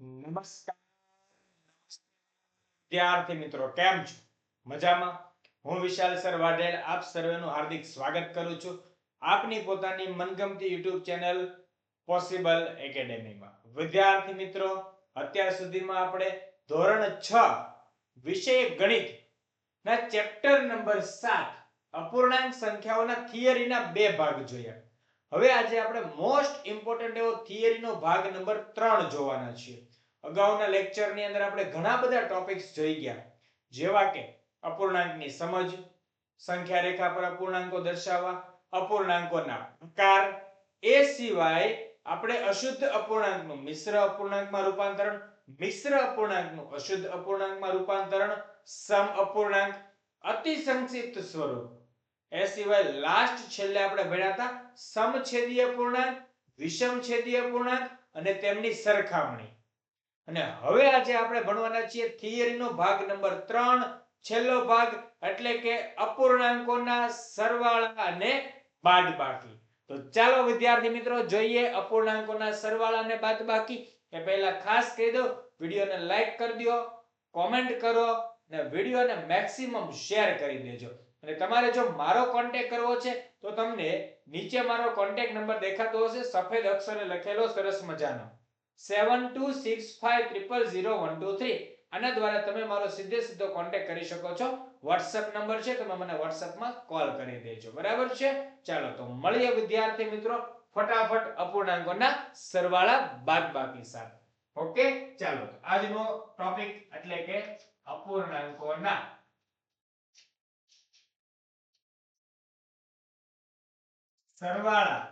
નમસ્કાર વિદ્યાર્થી મિત્રો, કેમ છો? મજામાં? હું વિશાલ સર વાઢેર આપ સર્વેનું હાર્દિક સ્વાગત કરું છું આપની પોતાની મનગમતી YouTube ચેનલ પોસિબલ એકેડેમીમાં. વિદ્યાર્થી મિત્રો, અત્યાર સુધીમાં આપણે ધોરણ 6 વિષય ગણિત ના ચેપ્ટર નંબર 7 અપૂર્ણાંક સંખ્યાઓના થિયરીના બે ભાગ જોયા. હવે આજે આપણે મોસ્ટ ઇમ્પોર્ટન્ટ એવો થિયરીનો ભાગ નંબર 3 જોવાના છીએ. અગાઉના લેક્ચરની અંદર આપણે ઘણા બધા ટોપિક્સ જોઈ ગયા, જેવા કે અપૂર્ણાંકની સમજ, સંખ્યા રેખા પર અપૂર્ણાંકો દર્શાવવા, અપૂર્ણાંકોના પ્રકાર, એ સિવાય આપણે અશુદ્ધ અપૂર્ણાંકનું મિશ્ર અપૂર્ણાંકમાં રૂપાંતરણ, મિશ્ર અપૂર્ણાંકનું અશુદ્ધ અપૂર્ણાંકમાં રૂપાંતરણ, સમ અપૂર્ણાંક, અતિ સંક્ષિપ્ત સ્વરૂપ, એ સિવાય લાસ્ટ છેલ્લે આપણે ભણ્યા હતા સમછેદી અપૂર્ણાંક, વિષમછેદી અપૂર્ણાંક અને તેમની સરખામણી. અને હવે આજે આપણે ભણવાના છીએ થિયરીનો ભાગ નંબર 3, છેલ્લો ભાગ, એટલે કે અપૂર્ણાંકોના સરવાળા અને બાદબાકી. તો ચાલો વિદ્યાર્થી મિત્રો જોઈએ અપૂર્ણાંકોના સરવાળા અને બાદબાકી. એ પહેલા ખાસ કહી દો, વિડિયોને લાઈક કરી દો, કોમેન્ટ કરો અને વિડિયોને મેક્સિમમ શેર કરી દેજો. અને તમારે જો મારો કોન્ટેક્ટ કરવો છે તો તમને નીચે મારો કોન્ટેક્ટ નંબર દેખાતો હશે, સફેદ અક્ષરે લખેલો સરસ મજાનો 7265000123. આના દ્વારા તમે મારો સીધો કોન્ટેક્ટ કરી શકો છો. WhatsApp નંબર છે, તમે મને WhatsApp માં કોલ કરી દેજો. બરાબર છે? ચાલો તો મળીએ વિદ્યાર્થી મિત્રો ફટાફટ અપૂર્ણાંકોના સરવાળા બાદબાકી સાથે. ઓકે, ચાલો આજનો ટોપિક એટલે કે અપૂર્ણાંકોના સરવાળા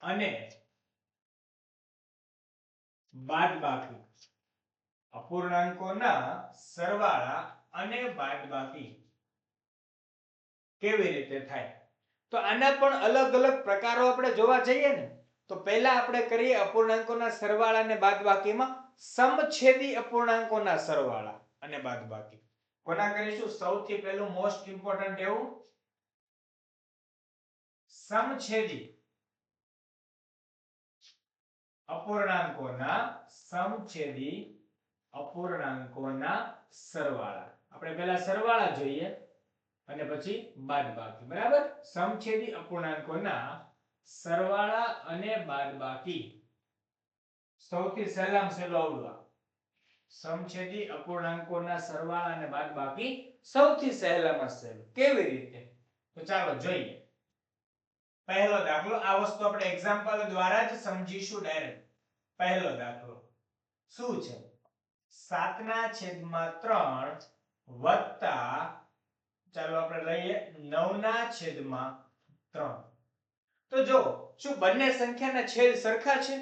અને બાદબાકી. અપૂર્ણાંકોના સરવાળા અને બાદબાકી કેવી રીતે થાય? તો આના પણ અલગ અલગ પ્રકારો આપણે જોવા જઈએ ને, તો પહેલા આપણે કરીએ અપૂર્ણાંકોના સરવાળા અને બાદબાકીમાં સમછેદી અપૂર્ણાંકોના સરવાળા અને બાદબાકી. કોના કરીશું? સૌથી પહેલું મોસ્ટ ઇમ્પોર્ટન્ટ એવું સમછેદી અપૂર્ણાંકોના સરવાળા. આપણે પહેલા સરવાળા જોઈએ અને પછી બાદબાકી. બરાબર? સમછેદી અપૂર્ણાંકોના સરવાળા અને બાદબાકી. સૌથી સહેલામાં સહેલો આવડવા સમછેદી અપૂર્ણાંકોના સરવાળા અને બાદબાકી સૌથી સહેલામાં સહેલું કેવી રીતે? તો ચાલો જોઈએ. પહેલો દાખલો, આ વસ્તુ આપણે એક્ઝામ્પલ દ્વારા જ સમજીશું ડાયરેક્ટ. પહેલો દાખલો શું છે? 7/3 વત્તા, ચાલો આપણે લઈએ 9/3. તો જો શું બંને સંખ્યાના છેદ સરખા છે?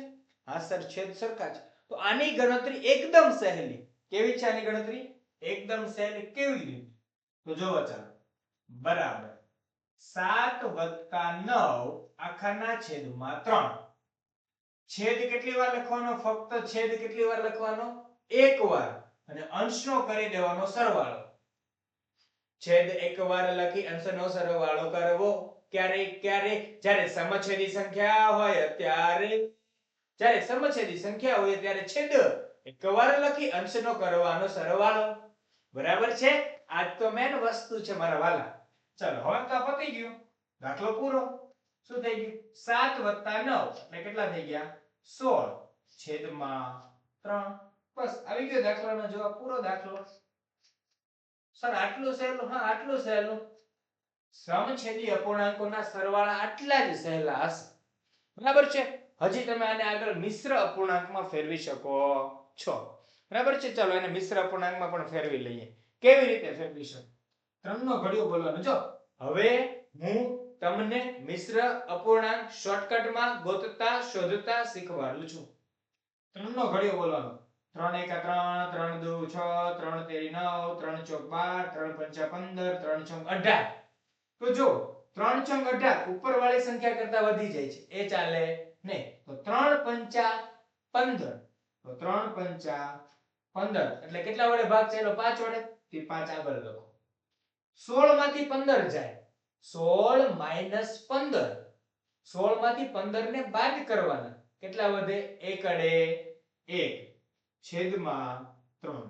હા સર, છેદ સરખા છે. તો આની ગણતરી એકદમ સહેલી. કેવી છે આની ગણતરી? એકદમ સહેલી. કેવી રીતે? તો જોવો ચાલો. બરાબર 7 + 9 આખાના છેદમાં 3. છેદ કેટલી વાર લખવાનો? ફક્ત છેદ કેટલી વાર લખવાનો? એક વાર. અને અંશનો કરી દેવાનો સરવાળો. છેદ એક વાર લખી અંશનો સરવાળો કરવો. ક્યારે? જ્યારે સમછેદી સંખ્યા હોય ત્યારે. જ્યારે સમછેદી સંખ્યા હોય ત્યારે છેદ એકવાર લખી અંશનો કરવાનો સરવાળો. બરાબર છે? આજ તો મેન વસ્તુ છે મારા વાલા. ચાલો હવે તો પતી ગયું. દાખલો પૂરો. શું થઈ ગયું? 7 + 9 એટલે કેટલા થઈ ગયા? 16/3. બસ આવી ગયો દાખલાનો જવાબ. પૂરો દાખલો. સર આટલું સહેલું? હા આટલું સહેલું. સમછેદી અપૂર્ણાંકોના સરવાળા આટલા જ સહેલા હશે. બરાબર છે? હજી તમે આને આગળ મિશ્ર અપૂર્ણાંકમાં ફેરવી શકો છો. બરાબર છે? ચાલો એને મિશ્ર અપૂર્ણાંકમાં પણ ફેરવી લઈએ. કેવી રીતે ફેરવી શકો? 3 નો ઘડિયો બોલવાનો. જો હવે હું તમને મિશ્ર અપૂર્ણાંક શોર્ટકટમાં ગોતતા શોધતા શીખવાડું છું. 3 નો ઘડિયો બોલવાનો. 3 × 1 = 3, 3 × 2 = 6, 3 × 3 = 9, 3 × 4 = 12, 3 × 5 = 15, 3 × 6 = 18. તો જો 3 × 18 ઉપરવાળી સંખ્યા કરતા વધી જાય છે, એ ચાલે નહીં. તો 3 × 5 = 15. તો 3 × 5 = 15 એટલે કેટલા વડે ભાગ ચાલ્યો? 5 વડે. થી 5 આગળ લખો. 16 માંથી 15 જાય. 16 - 15. 16 માંથી 15 ને બાદ કરવાના. કેટલા વધે? એકડે 1 છેદમાં 3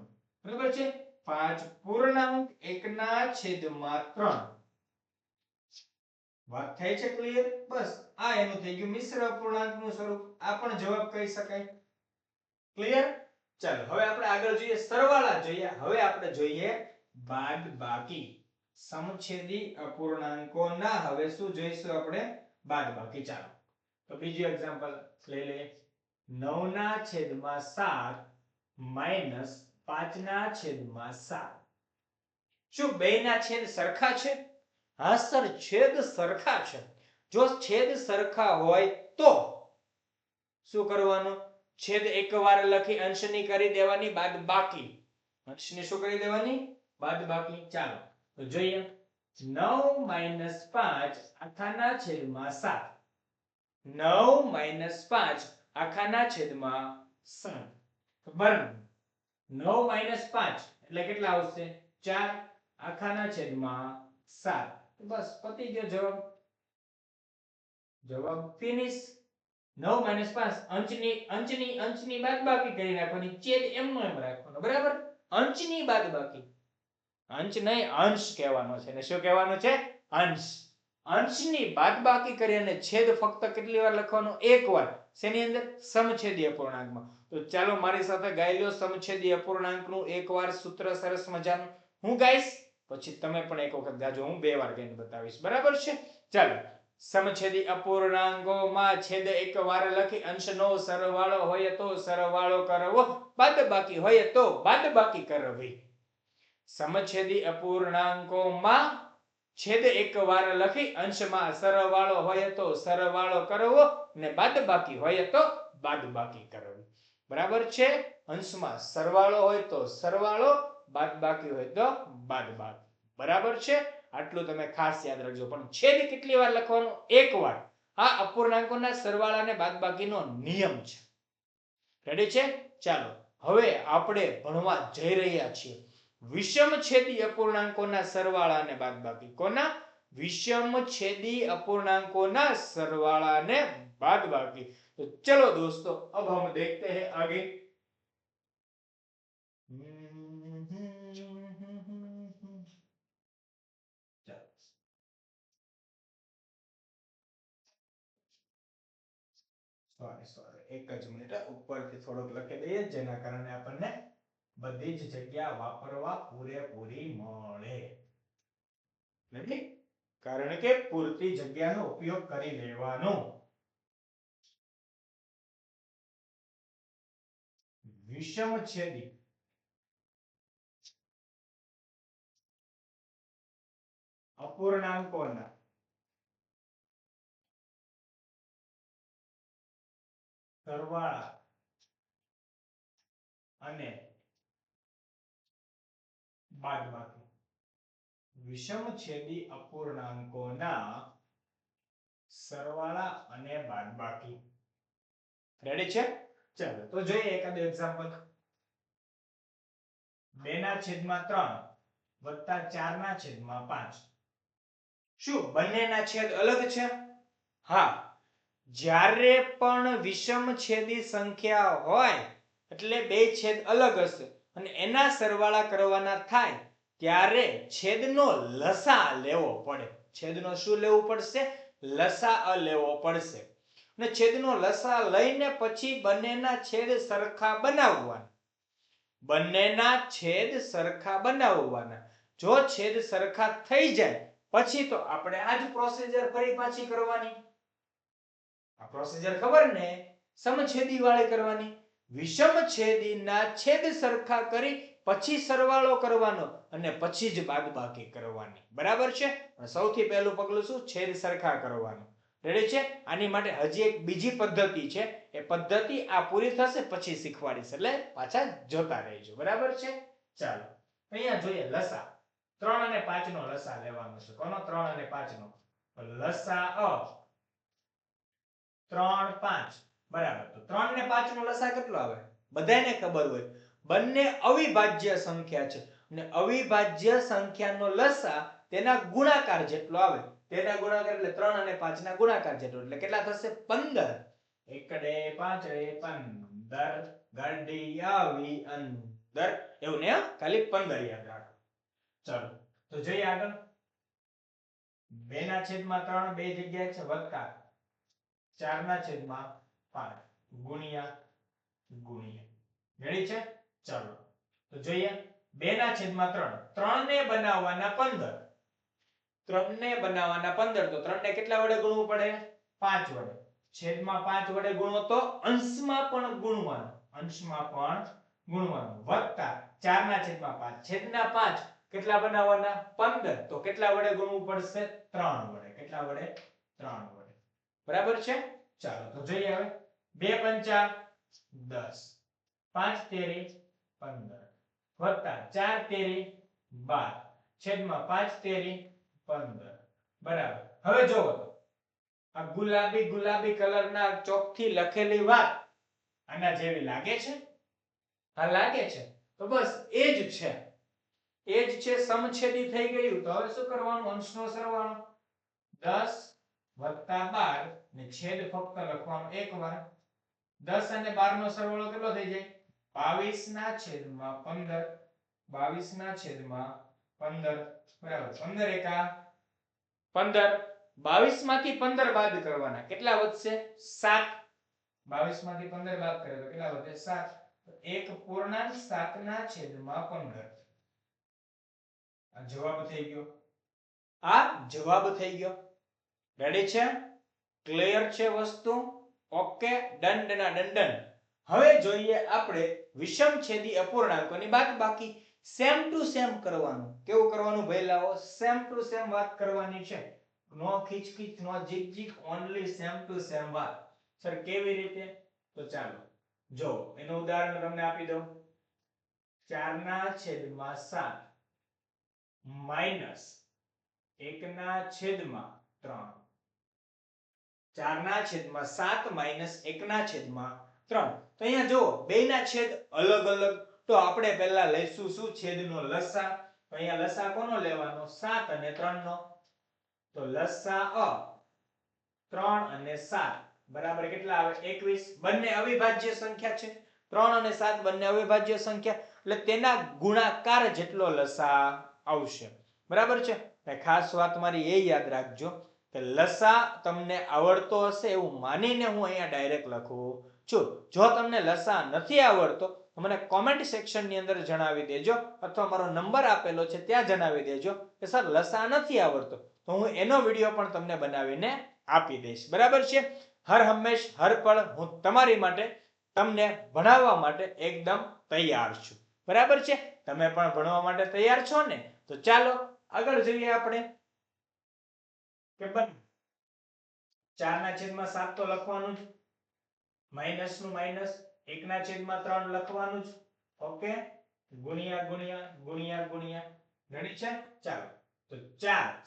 બરાબર છે 5 પૂર્ણાંક 1 ના છેદમાં 3 વાત થાય છે ક્લિયર? બસ આ એનું થઈ ગયું મિશ્ર અપૂર્ણાંકનું સ્વરૂપ. આ પણ જવાબ કહી શકાય. ક્લિયર? ચાલો હવે આપણે આગળ જોઈએ સરવાળા જોઈએ. હવે આપણે જોઈએ બાદબાકી. સમછેદી અપૂર્ણાંકોના હવે શું જોઈશું આપણે? બાદબાકી. ચાલો તો બીજું એક્ઝામ્પલ લઈ લઈએ. 9 ના છેદમાં 7 માઈનસ 5 ના છેદમાં 7. શું બેયના છેદ સરખા છે? હા સર, છેદ સરખા છે. જો છેદ સરખા હોય તો શું કરવાનું? છેદ એકવાર લખી અંશની કરી દેવાની બાદબાકી. અંશની શું કરી દેવાની? બાદબાકી. ચાલો તો જોઈએ 9 - 5 આખાના છેદમાં 7. 9 - 5 આખાના છેદમાં 7 બરાબર. 9 - 5 એટલે કેટલા આવશે? 4 આખાના છેદમાં 7. બસ પતી ગયો જવાબ. જવાબ ફિનિશ. 9 - 5 અંશની બાદબાકી કરી નાખવાની, છેદ એમનો એમ રાખવાનો. બરાબર? અંશની બાદબાકી. અંશ નહીં અંશ કહેવાનો છે. ને શું કહેવાનું છે? અંશ. અંશની બાદબાકી કરી અને છેદ ફક્ત કેટલી વાર લખવાનો? એકવાર. શેની અંદર? સમછેદી અપૂર્ણાંકમાં. તો ચાલો મારી સાથે ગાઈ લો સમછેદી અપૂર્ણાંકનું એકવાર સૂત્ર સરસ મજાનું. હું ગાઈશ પછી તમે પણ એક વખત ગાજો. હું બે વાર ગાઈને બતાવીશ. બરાબર છે? ચાલો સમછેદી અપૂર્ણાંકોમાં છેદ એકવાર લખી અંશનો સરવાળો હોય તો સરવાળો કરવો, બાદબાકી હોય તો બાદબાકી કરવી. સમછેદી અપૂર્ણાંકોમાં છેદ એકવાર લખી અંશમાં સરવાળો હોય તો સરવાળો કરવો ને બાદબાકી હોય તો બાદબાકી કરવી. બરાબર છે? અંશમાં સરવાળો હોય તો સરવાળો, બાદબાકી હોય તો બાદબાકી. બરાબર છે? આટલું તમે ખાસ યાદ રાખજો. પણ છેદ કેટલી વાર લખવાનો? એકવાર. આ અપૂર્ણાંકોના સરવાળા અને બાદબાકીનો નિયમ છે. રેડી છે? ચાલો હવે આપણે ભણવા જઈ રહ્યા છીએ વિષમછેદી અપૂર્ણાંકોના સરવાળા અને બાદબાકી. કોના? विषमछेदी अपूर्णांकों सरवाळा ने बादबाकी। तो चलो दोस्तों अब हम देखते हैं आगे। सॉरी एक ज मिनिट ઉપરથી થોડોક લખી દઈએ જેના કારણે આપણને બધી જ જગ્યા વાપરવા પૂરેપૂરી મળે। એટલે કારણ કે પૂરતી જગ્યાનો ઉપયોગ કરી લેવાનો। વિષમછેદી અપૂર્ણાંકોના સરવાળા અને બાદબાકી। વિષમછેદી અપૂર્ણાંકોના સરવાળા અને બાદબાકી। રેડી છે? ચાલો તો જોઈએ એકાદ એક્ઝામ્પલ। 2/3 વત્તા 4/5। શું બંનેના છેદ અલગ છે? હા, જ્યારે પણ વિષમછેદી સંખ્યા હોય એટલે બે છેદ અલગ હશે અને એના સરવાળા કરવાના થાય ત્યારે છેદનો લસા લેવો પડે। છેદનો શું લેવું પડશે? લસા લેવો પડશે। અને છેદનો લસા લઈને પછી બંનેના છેદ સરખા બનાવવાના। બંનેના છેદ સરખા બનાવવાના। જો છેદ સરખા થઈ જાય પછી તો આપણે આ જ પ્રોસીજર ફરી પાછી કરવાની। આ પ્રોસીજર ખબર ને? સમછેદી વાળી કરવાની। વિષમછેદીના છેદ સરખા કરી પછી સરવાળો કરવાનો અને પછી જ બાદબાકી કરવાની। બરાબર છે? સૌથી પહેલું પગલું શું? છેદ સરખા કરવાનું। રેડી છે? આની માટે હજી એક બીજી પદ્ધતિ છે, એ પદ્ધતિ આ પૂરી થશે પછી શીખવાડીશ, એટલે પાછા જોતા રહેજો। બરાબર છે? ચાલો અહીંયા જોઈએ લસા। 3 અને 5 નો લસા લેવાનો છે। કોનો? 3 અને 5 નો લસા 3 5 બરાબર। તો 3 ને 5 નો લસા કેટલો આવે? બધાને ખબર હોય, બંને અવિભાજ્ય સંખ્યા છે અને અવિભાજ્ય સંખ્યાનો લસા તેના ગુણાકાર જેટલો આવે। તેના ગુણાકાર એટલે 3 અને 5 ના ગુણાકાર જેટલો, એટલે કેટલા થશે? 15। એકડે પાંચડે 15 ગાડી આવી અંદર એવું ને ખાલી 15 યાદ રાખો ચલો તો જોઈએ આગળ 2/3 બે જગ્યાએ છે વત્તા 4/5 ગુણ્યા રેડી છે ચલો તો જોઈએ 2/3 3 ને બનાવવાના 15 3 ને બનાવવાના 15 તો 3 ને કેટલા વડે ગુણવું પડે 5 વડે છેદમાં 5 વડે ગુણો તો અંશમાં પણ ગુણવાનું વત્તા 4/5 છેદના 5 કેટલા બનાવવાના 15 તો કેટલા વડે ગુણવું પડશે 3 વડે કેટલા વડે 3 વડે બરાબર છે ચાલો તો જોઈએ હવે 2 પંચા 10 5 તેરી 15 વત્તા 4 તેરી 12 છેદમાં 5 તેરી 15 બરાબર હવે જોવો તો આ ગુલાબી કલરના ચોકથી લખેલી વાત આના જેવી લાગે છે હા લાગે છે તો બસ એ જ છે સમછેદી થઈ ગયું તો હવે શું કરવાનું અંશનો સરવાળો 10 12 ને છેદ ફક્ત લખવાનો એકવાર 10 અને 12 નો સરવાળો કેટલો થઈ જાય 22/15 22/15 બરાબર 15 એકા 15 22 માંથી 15 બાદ કરવાના કેટલા વધશે 7 22 માંથી 15 બાદ કરે તો કેટલા વધે 7 1.7/15 આ જવાબ થઈ ગયો રેડી છે ક્લિયર છે વસ્તુ ઓકે દંડન હવે જોઈએ આપણે વિષમછેદી અપૂર્ણાંકોની બાદબાકી સેમ ટુ સેમ કરવાનું કેવું કરવાનું ભઈલાઓ સેમ ટુ સેમ વાત કરવાની છે નો ખીચખીચ નો જીક ઓન્લી સેમ ટુ સેમ વાત સર કેવી રીતે તો ચાલો જો એનું ઉદાહરણ તમને આપી દઉં 4/7 માઈનસ 1/3 4/7 માઈનસ 1/3 તો અહીંયા જો બેયના છેદ અલગ તો આપણે પહેલા લઈશું શું છેદનો લસા તો અહીંયા લસા કોનો લેવાનો 7 અને 3 નો તો લસા 3 અને 7 બરાબર કેટલા આવે 21 બંને અવિભાજ્ય સંખ્યા છે 3 અને 7 બંને અવિભાજ્ય સંખ્યા એટલે તેના ગુણાકાર જેટલો લસા આવશે બરાબર છે ખાસ વાત મારી એ યાદ રાખજો કે લસા તમને આવડતો હશે એવું માનીને હું અહીંયા ડાયરેક્ટ લખું છું જો તમને લસા નથી આવડતો તો મને કોમેન્ટ સેક્શન ની અંદર જણાવી દેજો અથવા મારો નંબર આપેલો છે ત્યાં જણાવી દેજો કે સર લસા નથી આવડતો તો હું એનો વિડિયો પણ તમને બનાવીને આપી દઈશ બરાબર છે હર હંમેશ હર પળ હું તમારી માટે તમને ભણાવવા માટે એકદમ તૈયાર છું બરાબર છે તમે પણ ભણવા માટે તૈયાર છો ને તો ચાલો આગળ જોઈએ આપણે કે બન 4/7 તો લખવાનું જ માઈનસ નું માઈનસ 1/3 લખવાનું જ ઓકે ગુણ્યા રેડી છે ચાલો તો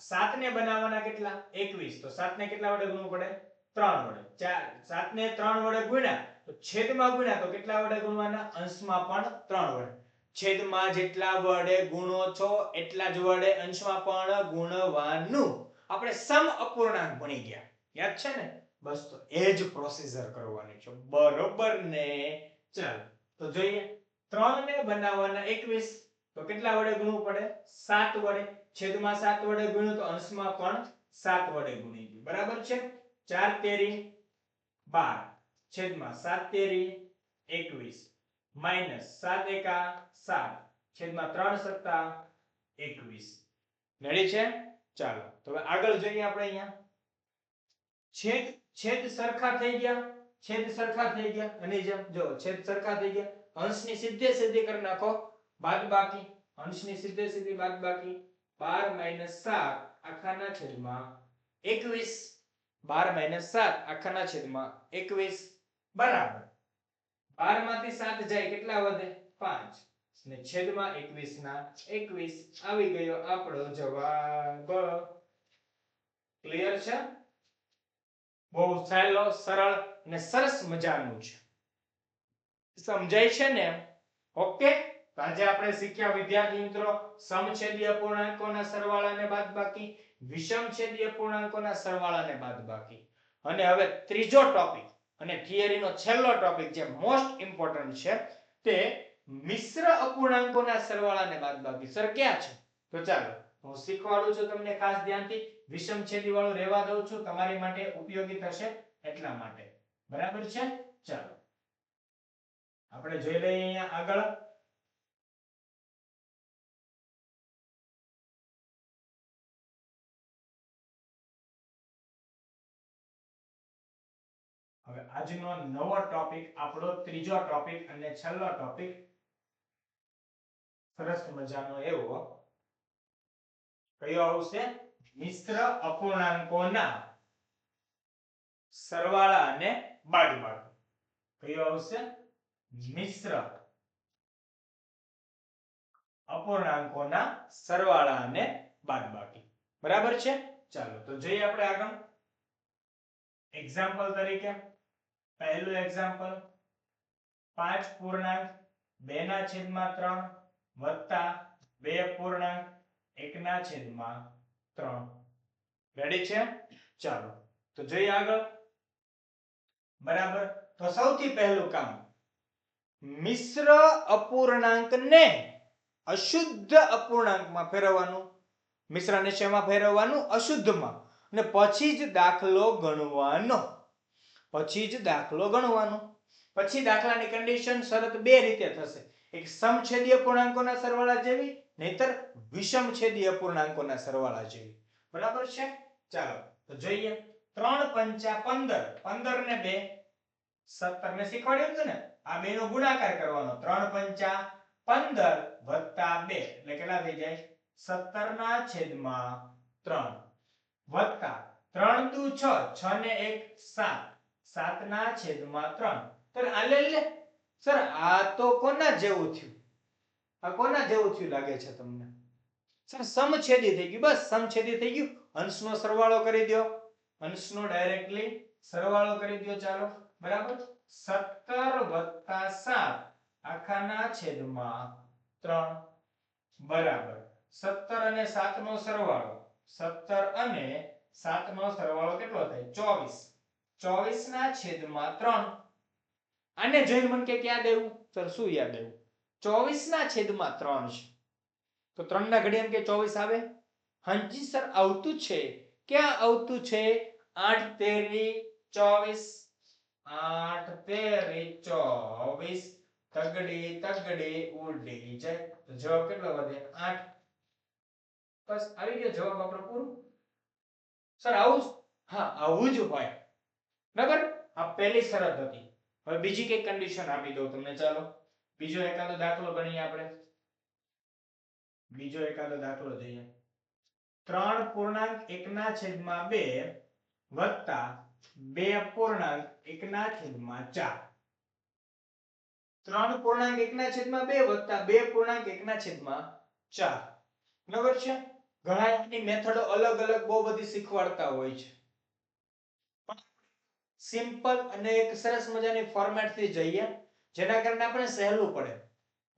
7 ને બનાવવાના કેટલા 21 તો 7 ને કેટલા વડે ગુણવું પડે 3 વડે 7 ને 3 વડે ગુણ્યા તો છેદમાં ગુણ્યા તો કેટલા વડે ગુણવાના અંશમાં પણ 3 વડે છેદમાં જેટલા વડે ગુણો છો એટલા જ વડે અંશમાં પણ ગુણવાનું આપણે સમ અપૂર્ણાંક ભણી ગયા યાદ છે ને બસ તો એ જ પ્રોસીજર કરવાની છે બરોબર ને ચાલો તો જોઈએ 3 ને બનાવવાના 21 તો કેટલા વડે ગુણવું પડે 7 વડે છેદમાં 7 વડે ગુણ્યું તો અંશમાં પણ 7 વડે ગુણી દો બરાબર છે 4 તેરી 12 છેદમાં 7 તેરી 21 માઈનસ 7 એકા 7 છેદમાં 3 સત્તા 21 રેડી છે ચાલો તો હવે આગળ જોઈએ આપણે અહીંયા છેદ સરખા થઈ ગયા અને જેમ જો છેદ સરખા થઈ ગયા અંશની સીધે સીધી કરી નાખો બાદબાકી અંશની સીધે સીધી બાદબાકી 12 - 7 આખાના છેદમાં 21 12 - 7 આખાના છેદમાં 21 બરાબર 12 માંથી 7 જાય કેટલા વધે 5 અને છેદમાં 21 ના 21 આવી ગયો આપણો જવાબ ક્લિયર છે બહુ સહેલો સરળ અને સરસ મજાનું છે સમજાય છે ને ઓકે તો આજે આપણે શીખ્યા વિદ્યાર્થી મિત્રો સમછેદી અપૂર્ણાંકોના સરવાળા અને બાદબાકી વિષમછેદી અપૂર્ણાંકોના સરવાળા અને બાદબાકી અને હવે ત્રીજો ટોપિક અને થિયરીનો છેલ્લો ટોપિક જે મોસ્ટ ઇમ્પોર્ટન્ટ છે તે મિશ્ર અપૂર્ણાંકોના સરવાળા અને બાદબાકી. સર ક્યાં છે? તો ચાલો હું શીખવાડું છું તમને ખાસ ધ્યાનથી. વિષમછેદી વાળું રહેવા દઉં છું, તમારી માટે ઉપયોગી થશે એટલા માટે. બરાબર છે? ચાલો આપણે જોઈ લઈએ અહીંયા આગળ. હવે આજનો નવો ટોપિક, આપણો ત્રીજો ટોપિક અને છેલ્લો ટોપિક, સરસ મજાનો એવો કયો આવશે? મિશ્ર અપૂર્ણાંકોના સરવાળા અને બાદબાકી. કયો આવશે? મિશ્ર અપૂર્ણાંકોના સરવાળા અને બાદબાકી. બરાબર છે? ચાલો તો જોઈએ આપણે આગળ. એક્ઝામ્પલ તરીકે પહેલું એક્ઝામ્પલ 5 પૂર્ણાંક 2 ના છેદમાં 3 વત્તા 2 પૂર્ણાંક 1 ના છેદમાં 3. રેડી છે? ચાલો તો જોઈએ આગળ. બરાબર. તો સૌથી પહેલું કામ, મિશ્ર અપૂર્ણાંકને અશુદ્ધ અપૂર્ણાંકમાં ફેરવવાનું. મિશ્રને શેમાં ફેરવવાનું? અશુદ્ધમાં. અને પછી જ દાખલો ગણવાનો. પછી દાખલાની કન્ડિશન શરત બે રીતે થશે. એક સમછેદી અપૂર્ણાંકોના સરવાળા જેવી, નહીતર વિષમછેદી અપૂર્ણાંકોના સરવાળા જેવી. બરાબર છે? ચાલો તો જોઈએ. 3 પંચા 15, 15 ને 2 17 ને શીખવાડ્યું હતું ને. આ બે નો ગુણાકાર કરવાનો. 3 પંચા 15 વત્તા 2 એટલે કેટલા થઈ જાય? 17 ના છેદમાં 3 વત્તા 3 દુ 6, 6 ને 1 7, 7 ના છેદમાં 3. તો આ લે સર આ તો કોના જેવું થયું? આ કોના જેવું થયું લાગે છે તમને? સર સમછેદી થઈ ગયું. બસ સમછેદી થઈ ગયું. અંશનો સરવાળો કરી દો. અંશનો ડાયરેક્ટલી સરવાળો કરી દો. ચાલો બરાબર. 17 + 7 આખાના છેદમાં 3 બરાબર 17 અને 7 નો સરવાળો. 17 અને 7 નો સરવાળો કેટલો થાય? 24. 24 ના છેદમાં 3. આને જોઈને મને કે ક્યાં દેવું? સર શું યાદ આવ્યું? 24 ના છેદમાં 3 છે. તો 3 ના ઘડિયામાં કે 24 આવે? હાજી સર આવતું છે. ક્યાં આવતું છે? 8 તેરી 24. 8 તેરી 24. તગડી તગડી ઉડી જાય. તો જવાબ કેટલો વધે? 8. બસ આવી ગયો જવાબ આપણો પૂરો. સર આવું જ? હા આવું જ હોય. બરાબર? આ પહેલી શરત હતી. હવે બીજી કઈ કન્ડિશન આપી દઉં તમને. ચાલો બીજો એકાદો દાખલો ગણીએ આપણે. બીજો એકાદો દાખલો જોઈએ. 3 પૂર્ણાંક 1 ના છેદમાં 2 વત્તા 2 પૂર્ણાંક 1 ના છેદમાં 4. 3 પૂર્ણાંક 1 ના છેદમાં 2 વત્તા 2 પૂર્ણાંક 1 ના છેદમાં 4. બરાબર છે? ઘણા એની મેથડો અલગ અલગ બહુ બધી શીખવાડતા હોય છે. સિમ્પલ અને એક સરસ મજાની ફોર્મેટ થી જઈએ જેના કારણે આપણે સહેલું પડે.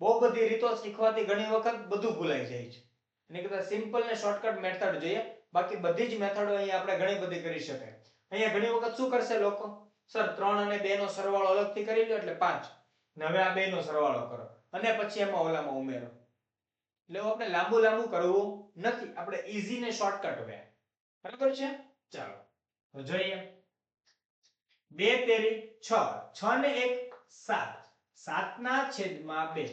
બહુ બધી રીતો શીખવાથી ઘણી વખત બધું ભૂલાઈ જાય છે. એની કરતા સિમ્પલ ને શોર્ટકટ મેથડ જોઈએ. બાકી બધી જ મેથડો અહીં આપણે ઘણી બધી કરી શકાય. અહીંયા ઘણી વખત શું કરશે લોકો? સર 3 અને 2 નો સરવાળો અલગથી કરી લો એટલે 5. ને હવે આ બે નો સરવાળો કરો અને પછી એમાં ઓલામાં ઉમેરો. એટલે આપણે લાંબુ કરવું નથી. આપણે ઈઝી ને શોર્ટકટ વે. બરાબર છે? ચાલો તો જોઈએ. 2 તેરી 6, 6 ને 1 7, 7 ના છેદમાં 2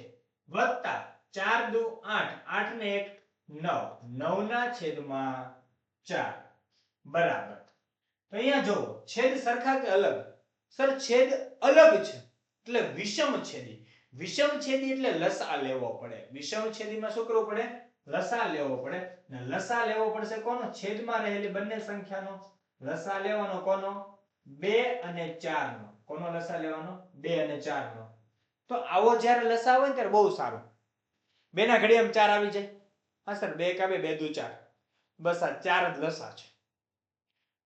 વત્તા 4 દુ 8, 8 ને 1 9, 9 ના છેદમાં 4 બરાબર. તો અહીંયા જો છેદ સરખા કે અલગ? સર છેદ અલગ છે એટલે વિષમછેદી. વિષમછેદી એટલે લસા લેવો પડે. વિષમછેદીમાં શું કરવું પડે? લસા લેવો પડે. ને લસા લેવો પડશે કોનો? છેદમાં રહેલી બંને સંખ્યાનો લસા લેવાનો. કોનો? 2 અને 4 નો. કોનો લસા લેવાનો? 2 અને 4 નો. તો આવો જ્યારે લસા હોય ને ત્યારે બહુ સારું. 2 ના ઘડિયામાં 4 આવી જાય. હા સર 2 કા 2 2 દુ 4. બસ આ 4 જ લસા છે.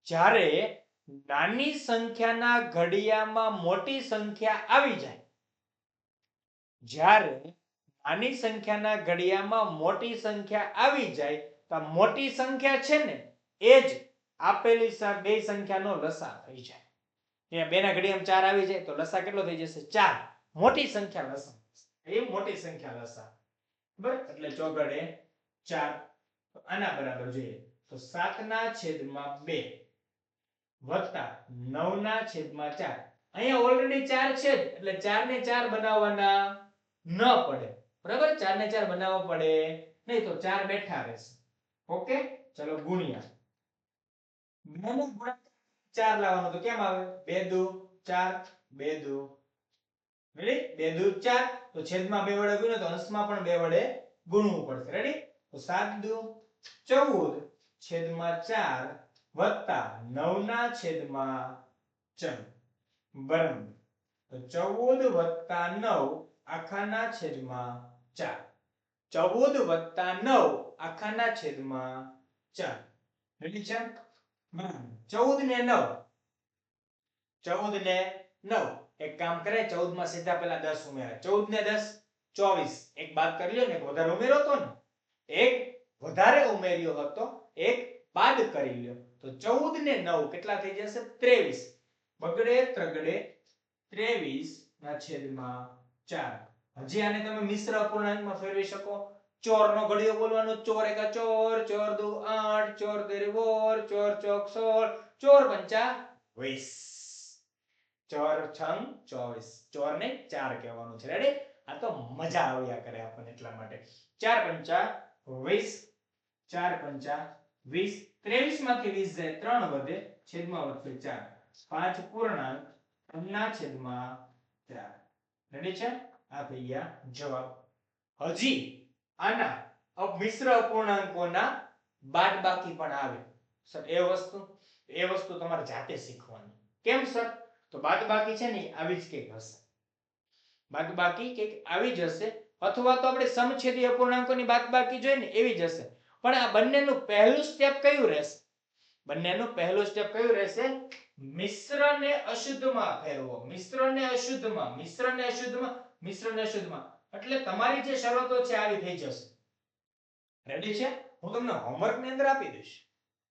જ્યારે નાની સંખ્યાના ઘડિયામાં મોટી સંખ્યા આવી જાય, જ્યારે નાની સંખ્યાના ઘડિયામાં મોટી સંખ્યા આવી જાય તો આ મોટી સંખ્યા છે ને એ જ આપેલી બે સંખ્યાનો લસા થઈ જાય. અહીંયા 2 ના ઘડિયામાં 4 આવી જાય તો લસા કેટલો થઈ જશે 4. મોટી સંખ્યા લસા, એ મોટી સંખ્યા લસા, બરાબર. એટલે ચોગડે 4. તો આના બરાબર જોઈએ તો 7 ના છેદમાં 2 વત્તા 9 ના છેદમાં 4. અહીંયા ઓલરેડી 4 છે જ એટલે 4 ને 4 બનાવવાના ન પડે, બરાબર. 4 ને 4 બનાવવા પડે નહીં તો 4 બેઠા રહેશે. ઓકે, ચલો ગુણ્યા 2 નો ગુણાકાર 4 લાવવાનો તો કેમ આવે 2 દુ 4 2 દુ રેડી 2 દુ 4 તો છેદમાં 2 વડે ગુણ્યો તો અંશમાં પણ 2 વડે ગુણવું પડશે. રેડી તો 7 દુ 14 છેદમાં 4 વત્તા 9 ના છેદમાં 4 બરાબર. તો 14 વત્તા 9 આખાના છેદમાં 4. 14 વત્તા 9 આખાના છેદમાં 4. રેડી છે? 14 ને 9 14 ને 9 એક કામ કરે 14 માં સીધા પેલા 10 ઉમેરા. 14 ને 10 24. એક બાદ કરી લ્યો ને, એક વધારે ઉમેરો હતો ને, એક વધારે ઉમેર્યો હતો, એક બાદ કરી લ્યો તો 14 ને 9 કેટલા થઈ જશે 23. બગડે ત્રગડે 23 ના છેદમાં 4. હજી આને તમે મિશ્ર અપૂર્ણાંકમાં ફેરવી શકો. ચોર નો ઘડિયો બોલવાનો, ચોર એકા ચોર, ચોર દુ 8, ચોર તેરી બોર, ચોર ચોક 16, ચોર પંચા 20, ચોર છંગ 24. ચોર ને 4 કહેવાનું છે. રેડી? આ તો મજા આવ્યા કરે આપણને એટલા માટે. 4 પંચા 20, 4 પંચા 20, 23 માંથી 20 જાય 3 વધે, છેદમાં વધશે 4. 5 પૂર્ણાંક 3 ના છેદમાં 4. રેડી છે? આ થઈ ગયા જવાબ. હજી આના મિશ્ર અપૂર્ણાંકોના બાદબાકી પણ આવે સર. એ વસ્તુ તમારે જાતે શીખવાની. કેમ સર? તો બાદબાકી છે ને આવી જ કંઈક હશે. બાદબાકી કંઈક આવી જ હશે, અથવા તો આપણે સમછેદી અપૂર્ણાંકોની બાદબાકી જોઈએ ને એવી જ હશે. પણ આ બંનેનું પહેલું સ્ટેપ કયું રહેશે? બંનેનું પહેલું સ્ટેપ કયું રહેશે? મિશ્રને અશુદ્ધમાં ફેરવો. મિશ્રને અશુદ્ધમાં, મિશ્રને અશુદ્ધમાં, મિશ્રને અશુદ્ધમાં. એટલે તમારી જે શરતો છે આવી થઈ જશે. રેડી છે? હું તમને હોમવર્ક ની અંદર આપી દઈશ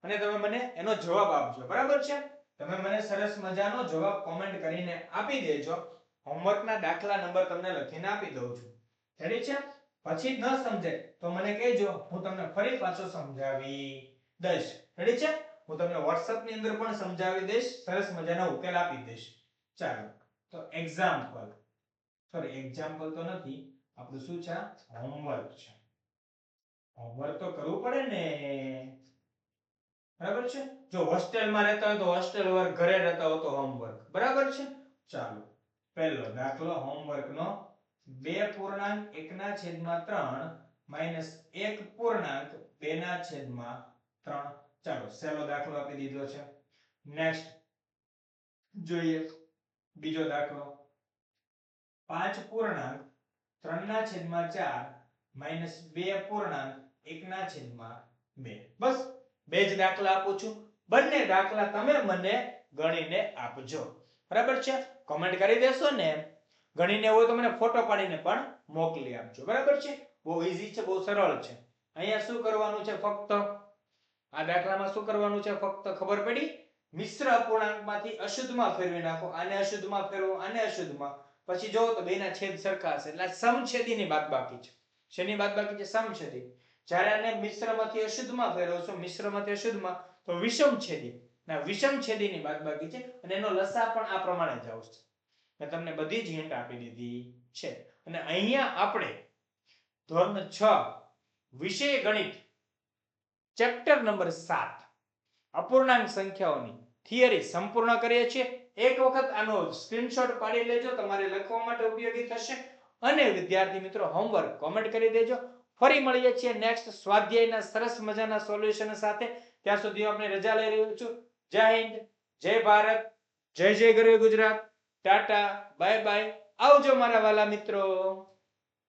અને તમે મને એનો જવાબ આપજો. બરાબર છે? તમે મને સરસ મજાનો જવાબ કોમેન્ટ કરીને આપી દેજો. હોમવર્કના દાખલા નંબર તમને લખીને આપી દઉં છું. રેડી છે? પછી ન સમજાય તો મને કહેજો, હું તમને ફરી પાછો સમજાવી દઈશ. રેડી છે? હું તમને WhatsApp ની અંદર પણ સમજાવી દઈશ, સરસ મજાનો ઉકેલ આપી દઈશ. ચાલો તો એક્ઝામ્પલ, સોરી એક્ઝામ્પલ તો નથી, આપણું શું છે? હોમવર્ક છે. હોમવર્ક તો કરવું પડે ને, બરાબર છે? જો હોસ્ટેલમાં રહેતા હોય તો હોસ્ટેલ વર્ક, ઘરે રહેતા હોય તો હોમવર્ક. બરાબર છે? ચાલો પહેલો દાખલો હોમવર્કનો 2.1/3 માઈનસ 1.2/3. ચાલો સહેલો દાખલો આપી દીધો છે. નેક્સ્ટ જોઈએ બીજો દાખલો 5.3/4 માઈનસ 2.1/2. બસ બે જ દાખલા આપું છું. બંને દાખલા તમે મને ગણીને આપજો. બરાબર છે? કમેન્ટ કરી દેશો ને, ગણીને હોય તો મને ફોટો પાડીને પણ મોકલી આપજો. બરાબર છે? બહુ ઈઝી છે, બહુ સરળ છે. અહીંયા શું કરવાનું છે? ફક્ત આ દાખલામાં શું કરવાનું છે? ફક્ત ખબર પડી? મિશ્ર અપૂર્ણાંકમાંથી અશુદ્ધમાં ફેરવી નાખો. આને અશુદ્ધમાં ફેરવો, આને અશુદ્ધમાં. પછી જો તો બેના છેદ સરખા હશે એટલે સમછેદીની બાદબાકી છે. શેની બાદબાકી છે? સમછેદી. જ્યારે આને મિશ્રમાંથી અશુદ્ધમાં ફેરવશો, મિશ્રમાંથી અશુદ્ધમાં, તો વિષમછેદી. ના વિષમછેદીની બાદબાકી છે અને એનો લસા પણ આ પ્રમાણે જ આવશે. મેં તમને બધી જ હિન્ટ આપી દીધી છે. અને અહીંયા આપણે ધોરણ 6 વિષય ગણિત ચેપ્ટર નંબર 7 અપૂર્ણાંક સંખ્યાઓની થિયરી સંપૂર્ણ કરીએ છીએ. એક વખત આનો સ્ક્રીનશોટ પાડી લેજો, તમારે લખવા માટે ઉપયોગી થશે. અને વિદ્યાર્થી મિત્રો હોમવર્ક કમેન્ટ કરી દેજો. ફરી મળીએ છીએ નેક્સ્ટ સ્વાધ્યાયના સરસ મજાના સોલ્યુશન સાથે. ત્યાં સુધી આપણે રજા લઈ રહ્યો છું. જય હિન્દ, જય ભારત, જય જય ગરવી ગુજરાત. Tata, bye bye. આવજો મારા વાલા મિત્રો.